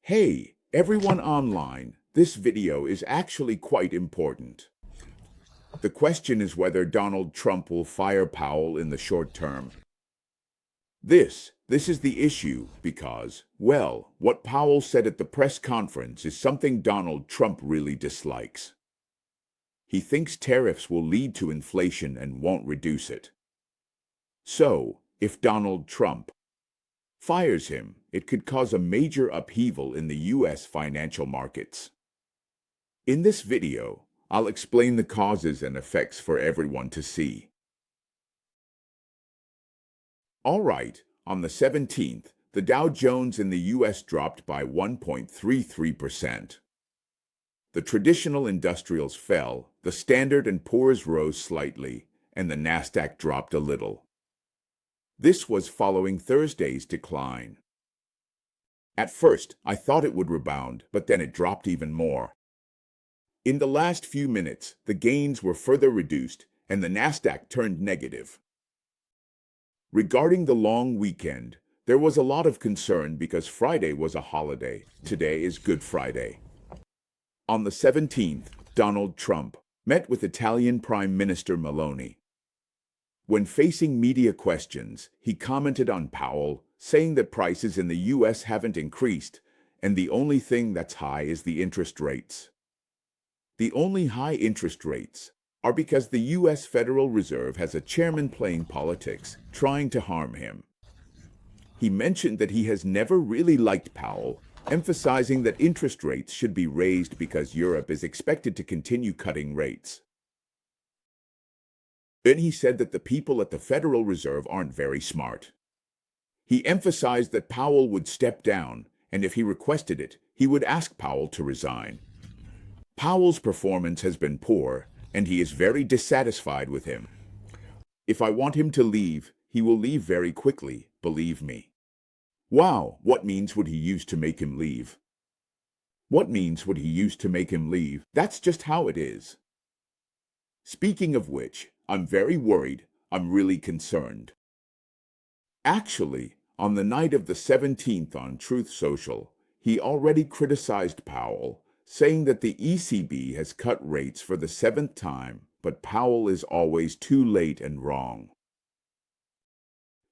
Hey, everyone online, this video is actually quite important. The question is whether Donald Trump will fire Powell in the short term. This is the issue because, well, what Powell said at the press conference is something Donald Trump really dislikes. He thinks tariffs will lead to inflation and won't reduce it. So, if Donald Trump fires him, it could cause a major upheaval in the U.S. financial markets. In this video, I'll explain the causes and effects for everyone to see. All right, on the 17th, the Dow Jones in the U.S. dropped by 1.33%. The traditional industrials fell, the Standard & Poor's rose slightly, and the Nasdaq dropped a little. This was following Thursday's decline. At first, I thought it would rebound, but then it dropped even more. In the last few minutes, the gains were further reduced, and the Nasdaq turned negative. Regarding the long weekend, there was a lot of concern because Friday was a holiday. Today is Good Friday. On the 17th, Donald Trump met with Italian Prime Minister Meloni. When facing media questions, he commented on Powell, saying that prices in the U.S. haven't increased, and the only thing that's high is the interest rates. The only high interest rates are because the U.S. Federal Reserve has a chairman playing politics, trying to harm him. He mentioned that he has never really liked Powell, emphasizing that interest rates should be raised because Europe is expected to continue cutting rates. Then he said that the people at the Federal Reserve aren't very smart. He emphasized that Powell would step down, and if he requested it, he would ask Powell to resign. Powell's performance has been poor, and he is very dissatisfied with him. If I want him to leave, he will leave very quickly, believe me. Wow, what means would he use to make him leave? What means would he use to make him leave? That's just how it is. Speaking of which, I'm very worried. I'm really concerned. Actually, on the night of the 17th on Truth Social, he already criticized Powell, saying that the ECB has cut rates for the 7th time, but Powell is always too late and wrong.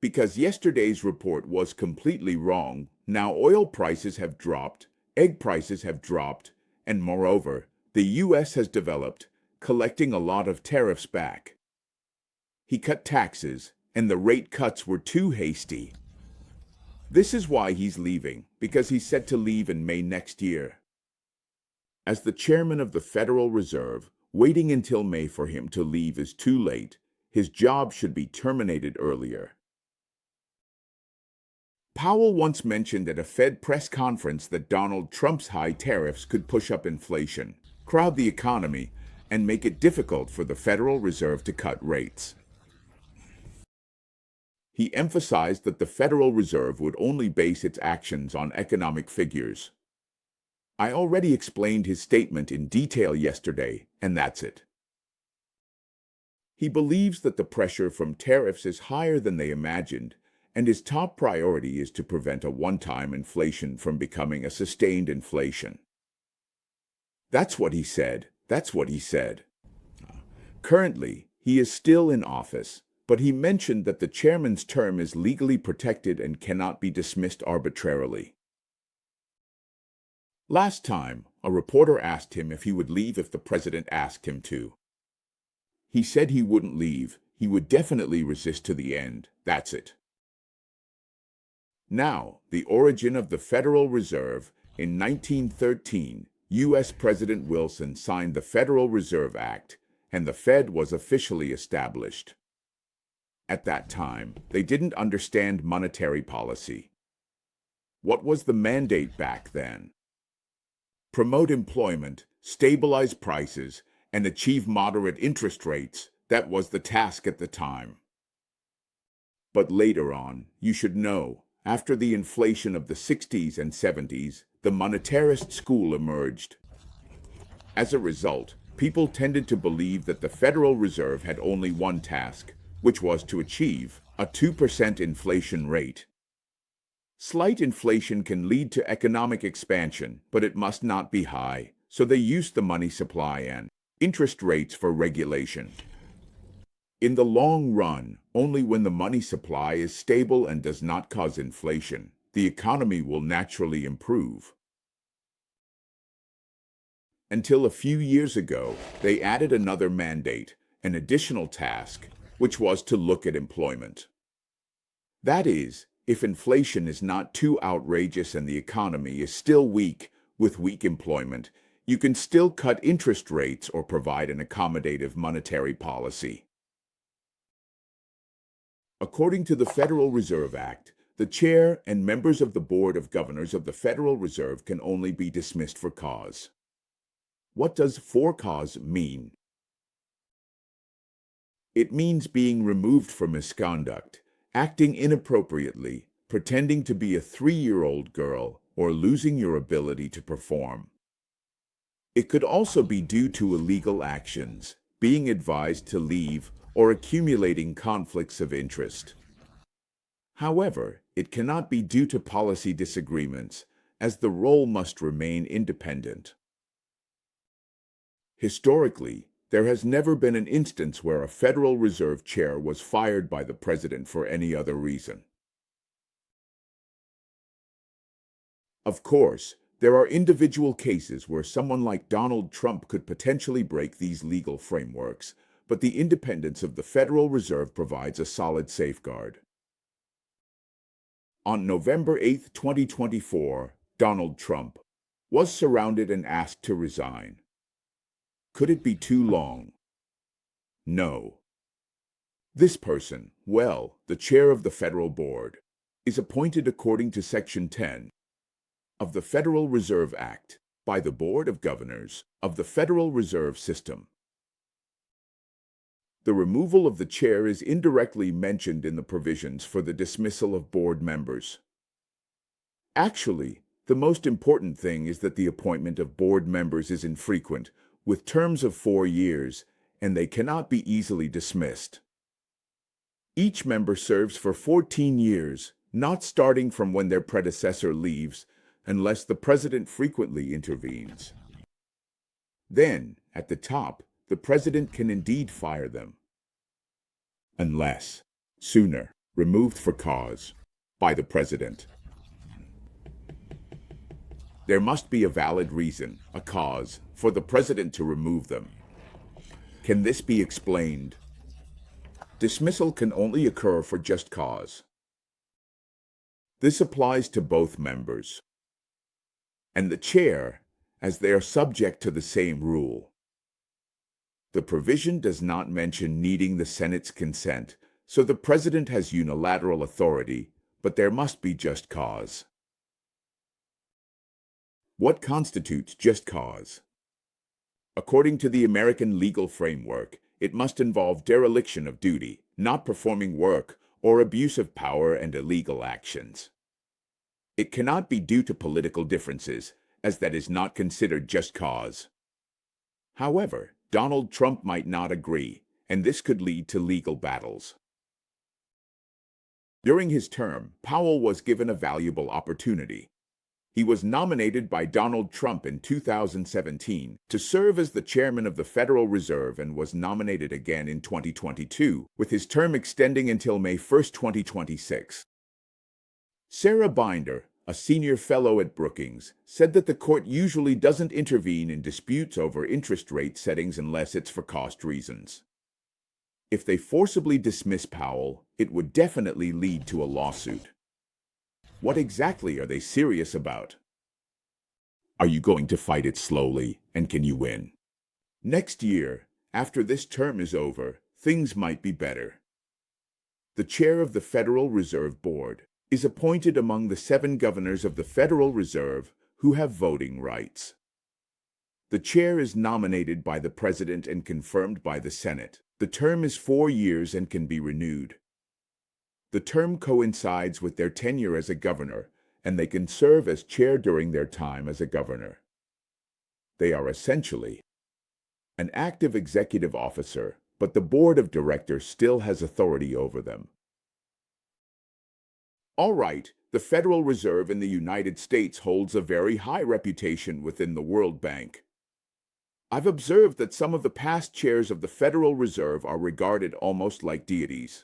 Because yesterday's report was completely wrong, now oil prices have dropped, egg prices have dropped, and moreover, the U.S. has developed, collecting a lot of tariffs back. He cut taxes, and the rate cuts were too hasty. This is why he's leaving, because he's set to leave in May next year. As the chairman of the Federal Reserve, waiting until May for him to leave is too late. His job should be terminated earlier. Powell once mentioned at a Fed press conference that Donald Trump's high tariffs could push up inflation, crowd the economy, and make it difficult for the Federal Reserve to cut rates. He emphasized that the Federal Reserve would only base its actions on economic figures. I already explained his statement in detail yesterday, and that's it. He believes that the pressure from tariffs is higher than they imagined, and his top priority is to prevent a one-time inflation from becoming a sustained inflation. That's what he said. That's what he said. Currently, he is still in office, but he mentioned that the chairman's term is legally protected and cannot be dismissed arbitrarily. Last time, a reporter asked him if he would leave if the president asked him to. He said he wouldn't leave. He would definitely resist to the end. That's it. Now, the origin of the Federal Reserve. In 1913, U.S. President Wilson signed the Federal Reserve Act, and the Fed was officially established. At that time, they didn't understand monetary policy. What was the mandate back then? Promote employment, stabilize prices, and achieve moderate interest rates. That was the task at the time. But later on, you should know, after the inflation of the 60s and 70s, the monetarist school emerged. As a result, people tended to believe that the Federal Reserve had only one task, which was to achieve a 2% inflation rate. Slight inflation can lead to economic expansion, but it must not be high, so they use the money supply and interest rates for regulation. In the long run, only when the money supply is stable and does not cause inflation, the economy will naturally improve. Until a few years ago, they added another mandate, an additional task, which was to look at employment. That is, if inflation is not too outrageous and the economy is still weak, with weak employment, you can still cut interest rates or provide an accommodative monetary policy. According to the Federal Reserve Act, the chair and members of the Board of Governors of the Federal Reserve can only be dismissed for cause. What does for cause mean? It means being removed for misconduct, acting inappropriately, pretending to be a 3-year-old girl, or losing your ability to perform. It could also be due to illegal actions, being advised to leave, or accumulating conflicts of interest. However, it cannot be due to policy disagreements, as the role must remain independent. Historically, there has never been an instance where a Federal Reserve chair was fired by the president for any other reason. Of course, there are individual cases where someone like Donald Trump could potentially break these legal frameworks, but the independence of the Federal Reserve provides a solid safeguard. On November 8, 2024, Donald Trump was surrounded and asked to resign. Could it be too long? No. This person, well, the chair of the Federal Board, is appointed according to Section 10 of the Federal Reserve Act by the Board of Governors of the Federal Reserve System. The removal of the chair is indirectly mentioned in the provisions for the dismissal of board members. Actually, the most important thing is that the appointment of board members is infrequent, with terms of 4 years, and they cannot be easily dismissed. Each member serves for 14 years, not starting from when their predecessor leaves, unless the president frequently intervenes. Then, at the top, the president can indeed fire them. Unless, sooner, removed for cause by the president. There must be a valid reason, a cause, for the president to remove them. Can this be explained? Dismissal can only occur for just cause. This applies to both members and the chair, as they are subject to the same rule. The provision does not mention needing the Senate's consent, so the president has unilateral authority, but there must be just cause. What constitutes just cause? According to the American legal framework, it must involve dereliction of duty, not performing work, or abuse of power and illegal actions. It cannot be due to political differences, as that is not considered just cause. However, Donald Trump might not agree, and this could lead to legal battles. During his term, Powell was given a valuable opportunity. He was nominated by Donald Trump in 2017 to serve as the chairman of the Federal Reserve and was nominated again in 2022, with his term extending until May 1, 2026. Sarah Binder, a senior fellow at Brookings, said that the court usually doesn't intervene in disputes over interest rate settings unless it's for cost reasons. If they forcibly dismiss Powell, it would definitely lead to a lawsuit. What exactly are they serious about? Are you going to fight it slowly, and can you win? Next year, after this term is over, things might be better. The chair of the Federal Reserve Board is appointed among the 7 governors of the Federal Reserve who have voting rights. The chair is nominated by the president and confirmed by the Senate. The term is 4 years and can be renewed. The term coincides with their tenure as a governor, and they can serve as chair during their time as a governor. They are essentially an active executive officer, but the board of directors still has authority over them. All right, The Federal Reserve in the United States holds a very high reputation within the World Bank. I've observed that some of the past chairs of the Federal Reserve are regarded almost like deities.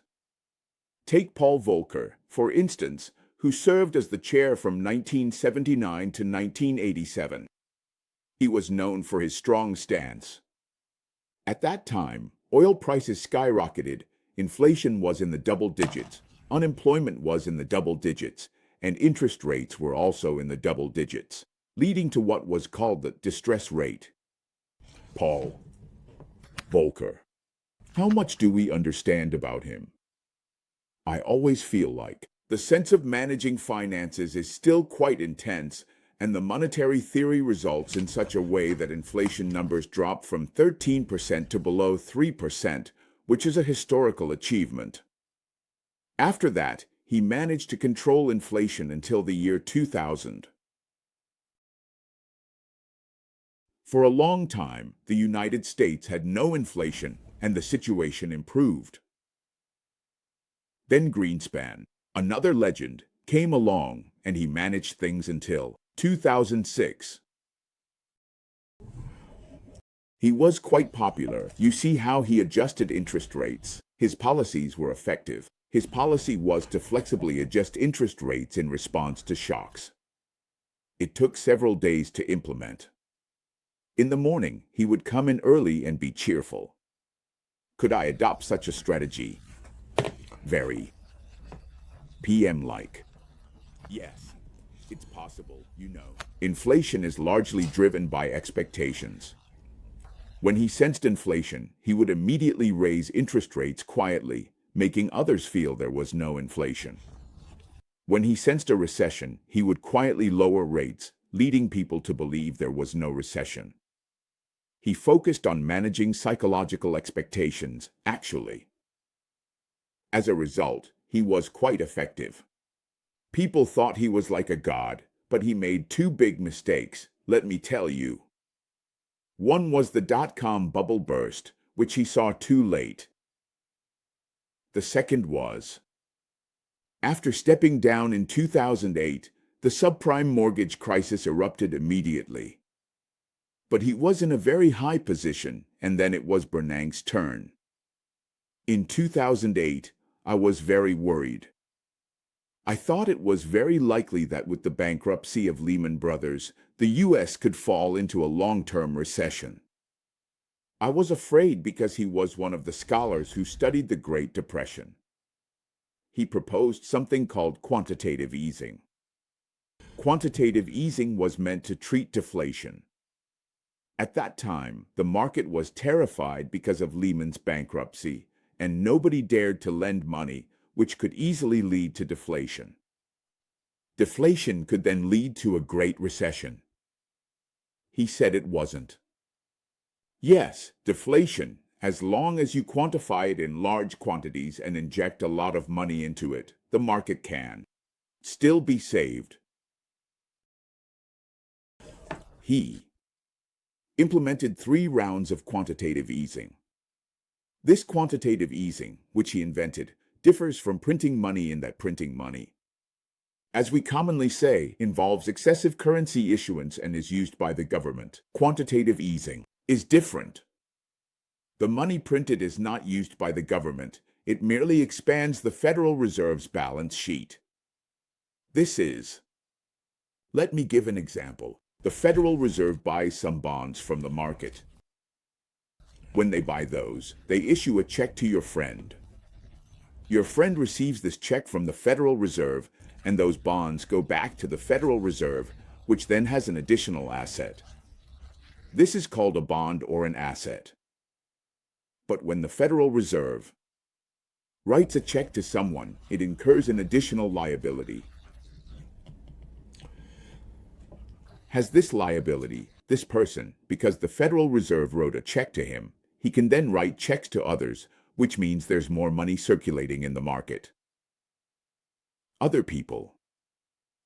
Take Paul Volcker, for instance, who served as the chair from 1979 to 1987. He was known for his strong stance. At that time, oil prices skyrocketed, inflation was in the double digits, unemployment was in the double digits, and interest rates were also in the double digits, leading to what was called the distress rate. Paul Volcker. How much do we understand about him? I always feel like the sense of managing finances is still quite intense, and the monetary theory results in such a way that inflation numbers drop from 13% to below 3%, which is a historical achievement. After that, he managed to control inflation until the year 2000. For a long time, the United States had no inflation, and the situation improved. Then Greenspan, another legend, came along, and he managed things until 2006. He was quite popular. You see how he adjusted interest rates. His policies were effective. His policy was to flexibly adjust interest rates in response to shocks. It took several days to implement. In the morning, he would come in early and be cheerful. Could I adopt such a strategy? Very PM-like. Yes, it's possible, you know. Inflation is largely driven by expectations. When he sensed inflation, he would immediately raise interest rates quietly, making others feel there was no inflation. When he sensed a recession, he would quietly lower rates, leading people to believe there was no recession. He focused on managing psychological expectations, actually. As a result, he was quite effective. People thought he was like a god, but he made two big mistakes, let me tell you. One was the dot-com bubble burst, which he saw too late. The second was, after stepping down in 2008, the subprime mortgage crisis erupted immediately. But he was in a very high position, and then it was Bernanke's turn. In 2008, I was very worried. I thought it was very likely that with the bankruptcy of Lehman Brothers, the U.S. could fall into a long-term recession. I was afraid because he was one of the scholars who studied the Great Depression. He proposed something called quantitative easing. Quantitative easing was meant to treat deflation. At that time, the market was terrified because of Lehman's bankruptcy, and nobody dared to lend money, which could easily lead to deflation. Deflation could then lead to a great recession. He said it wasn't. Yes, deflation, as long as you quantify it in large quantities and inject a lot of money into it, the market can still be saved. He implemented 3 rounds of quantitative easing. This quantitative easing, which he invented, differs from printing money in that printing money, as we commonly say, involves excessive currency issuance and is used by the government. Quantitative easing is different. The money printed is not used by the government. It merely expands the Federal Reserve's balance sheet. This is, let me give an example. The Federal Reserve buys some bonds from the market. When they buy those, they issue a check to your friend. Your friend receives this check from the Federal Reserve, and those bonds go back to the Federal Reserve, which then has an additional asset. This is called a bond or an asset. But when the Federal Reserve writes a check to someone, it incurs an additional liability. Has this liability, this person, because the Federal Reserve wrote a check to him, he can then write checks to others, which means there's more money circulating in the market. Other people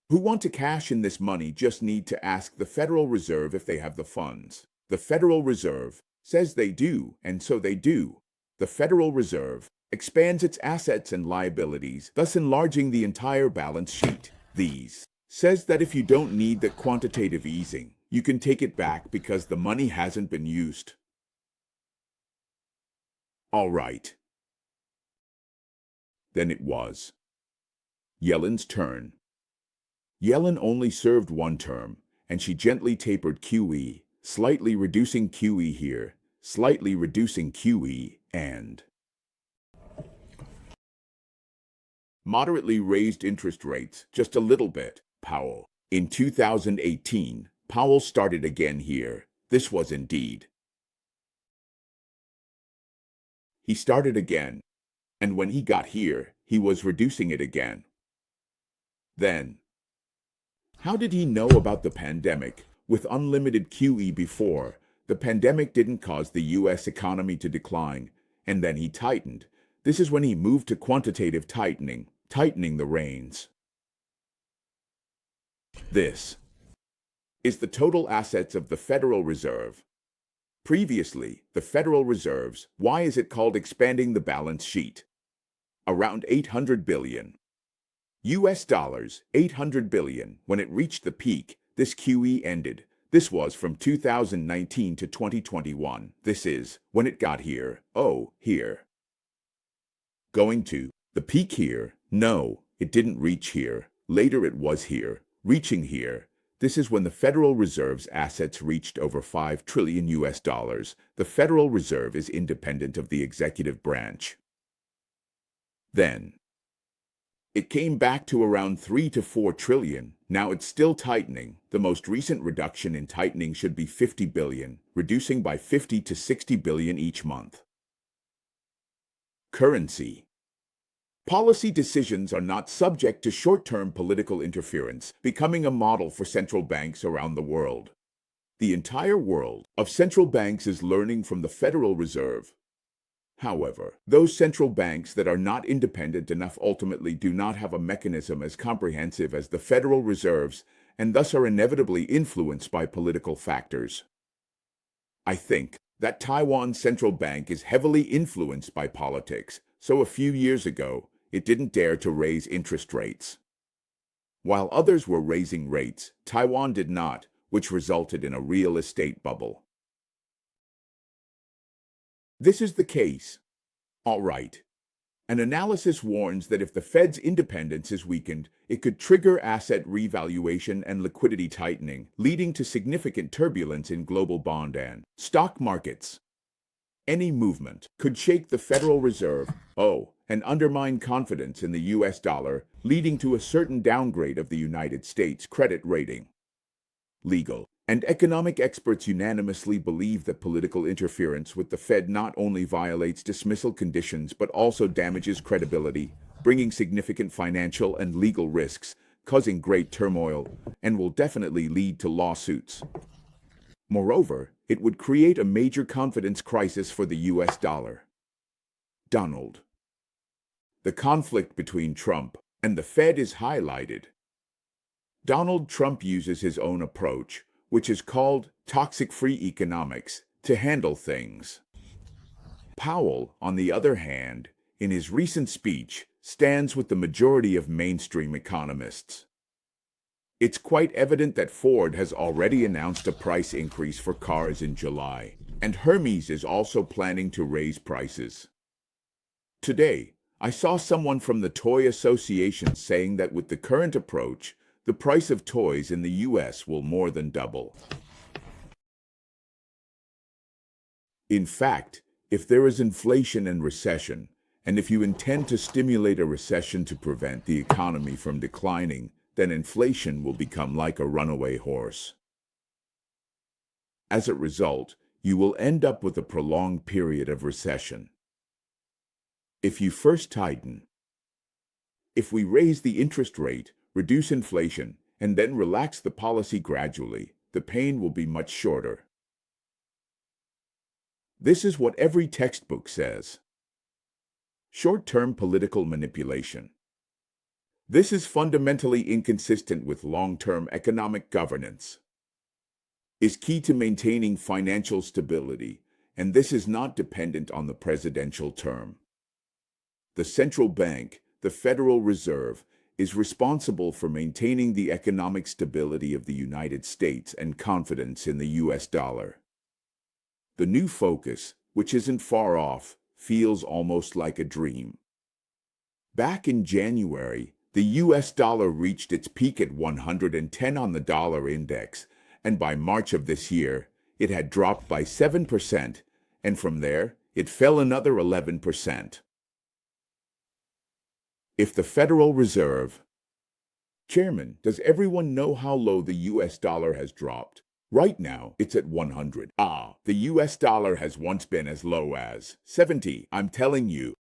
who want to cash in this money just need to ask the Federal Reserve if they have the funds. The Federal Reserve says they do, and so they do. The Federal Reserve expands its assets and liabilities, thus enlarging the entire balance sheet. These says that if you don't need the quantitative easing, you can take it back because the money hasn't been used. All right. Then it was Yellen's turn. Yellen only served one term, and she gently tapered QE, slightly reducing QE here, slightly reducing QE, and moderately raised interest rates just a little bit. Powell. In 2018, Powell started again here. This was indeed. He started again, and when he got here, he was reducing it again. Then, how did he know about the pandemic? With unlimited QE before, the pandemic didn't cause the U.S. economy to decline, and then he tightened. This is when he moved to quantitative tightening, tightening the reins. This is the total assets of the Federal Reserve. Previously, the Federal Reserve's, why is it called expanding the balance sheet? Around $800 billion. US dollars, $800 billion. When it reached the peak, this QE ended. This was from 2019 to 2021. This is when it got here. Oh, here. Going to the peak here. No, it didn't reach here. Later it was here, reaching here. This is when the Federal Reserve's assets reached over $5 trillion US dollars. The Federal Reserve is independent of the executive branch. Then, it came back to around 3 to 4 trillion. Now it's still tightening. The most recent reduction in tightening should be 50 billion, reducing by 50 to 60 billion each month. Currency. Policy decisions are not subject to short-term political interference, becoming a model for central banks around the world. The entire world of central banks is learning from the Federal Reserve. However, those central banks that are not independent enough ultimately do not have a mechanism as comprehensive as the Federal Reserve's and thus are inevitably influenced by political factors. I think that Taiwan's central bank is heavily influenced by politics, so a few years ago, it didn't dare to raise interest rates. While others were raising rates, Taiwan did not, which resulted in a real estate bubble. This is the case. All right. An analysis warns that if the Fed's independence is weakened, it could trigger asset revaluation and liquidity tightening, leading to significant turbulence in global bond and stock markets. Any movement could shake the Federal Reserve, and undermine confidence in the US dollar, leading to a certain downgrade of the United States credit rating. Legal and economic experts unanimously believe that political interference with the Fed not only violates dismissal conditions but also damages credibility, bringing significant financial and legal risks, causing great turmoil, and will definitely lead to lawsuits. Moreover, it would create a major confidence crisis for the US dollar. Donald. The conflict between Trump and the Fed is highlighted. Donald Trump uses his own approach, which is called toxic-free economics, to handle things. Powell, on the other hand, in his recent speech, stands with the majority of mainstream economists. It's quite evident that Ford has already announced a price increase for cars in July, and Hermes is also planning to raise prices. Today, I saw someone from the Toy Association saying that with the current approach, the price of toys in the US will more than double. In fact, if there is inflation and recession, and if you intend to stimulate a recession to prevent the economy from declining, then inflation will become like a runaway horse. As a result, you will end up with a prolonged period of recession. If you first tighten, if we raise the interest rate, reduce inflation, and then relax the policy gradually, the pain will be much shorter. This is what every textbook says. Short-term political manipulation. This is fundamentally inconsistent with long-term economic governance. Is key to maintaining financial stability, and this is not dependent on the presidential term. The central bank, the Federal Reserve, is responsible for maintaining the economic stability of the United States and confidence in the US dollar. The new focus, which isn't far off, feels almost like a dream. Back in January, the US dollar reached its peak at 110 on the dollar index, and by March of this year, it had dropped by 7%, and from there, it fell another 11%. If the Federal Reserve... Chairman, does everyone know how low the US dollar has dropped? Right now, it's at 100. The US dollar has once been as low as 70. I'm telling you,